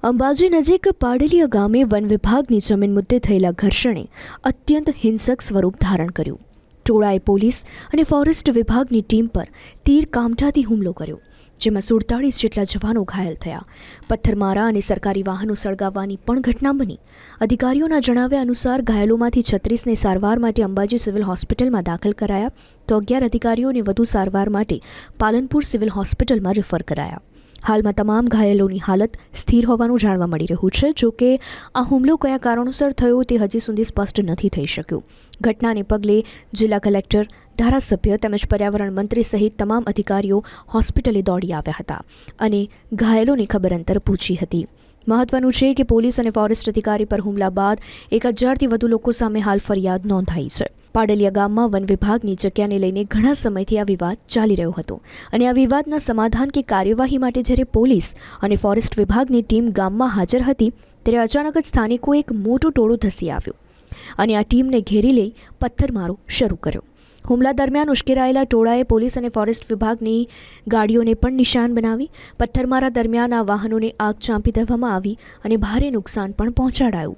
અંબાજી નજીક પાડલિયા ગામે વન વિભાગની જમીન મુદ્દે થયેલા ઘર્ષણે અત્યંત હિંસક સ્વરૂપ ધારણ કર્યું. ટોળાએ પોલીસ અને ફોરેસ્ટ વિભાગની ટીમ પર તીર કામઠાથી હુમલો કર્યો, જેમાં 47 જેટલા જવાનો ઘાયલ થયા. પથ્થરમારા અને સરકારી વાહનો સળગાવવાની પણ ઘટના બની. અધિકારીઓના જણાવ્યા અનુસાર ઘાયલોમાંથી 36ને સારવાર માટે અંબાજી સિવિલ હોસ્પિટલમાં દાખલ કરાયા, તો 11 અધિકારીઓને વધુ સારવાર માટે પાલનપુર સિવિલ હોસ્પિટલમાં રેફર કરાયા. હાલમાં તમામ ઘાયલોની હાલત સ્થિર હોવાનું જાણવા મળી રહ્યું છે. જો કે આ હુમલો કયા કારણોસર થયો તે હજી સુધી સ્પષ્ટ નથી થઈ શક્યું. ઘટનાને પગલે જિલ્લા કલેક્ટર, ધારાસભ્ય તેમજ પર્યાવરણ મંત્રી સહિત તમામ અધિકારીઓ હોસ્પિટલે દોડી આવ્યા હતા અને ઘાયલોની ખબર અંતર પૂછી હતી. મહત્વનું છે કે પોલીસ અને ફોરેસ્ટ અધિકારી પર હુમલા બાદ 1000થી વધુ લોકો સામે હાલ ફરિયાદ નોંધાઈ છે. પાડલિયા ગામમાં વન વિભાગની જગ્યાને લઈને ઘણા સમયથી આ વિવાદ ચાલી રહ્યો હતો અને આ વિવાદના સમાધાન કે કાર્યવાહી માટે જ્યારે પોલીસ અને ફોરેસ્ટ વિભાગની ટીમ ગામમાં હાજર હતી, ત્યારે અચાનક જ સ્થાનિકો એક મોટું ટોળું ધસી આવ્યું અને આ ટીમને ઘેરી લઈ પથ્થરમારો શરૂ કર્યો. હુમલા દરમિયાન ઉશ્કેરાયેલા ટોળાએ પોલીસ અને ફોરેસ્ટ વિભાગની ગાડીઓને પણ નિશાન બનાવી. પથ્થરમારા દરમિયાન આ વાહનોને આગ ચાંપી દેવામાં આવી અને ભારે નુકસાન પણ પહોંચાડાયું.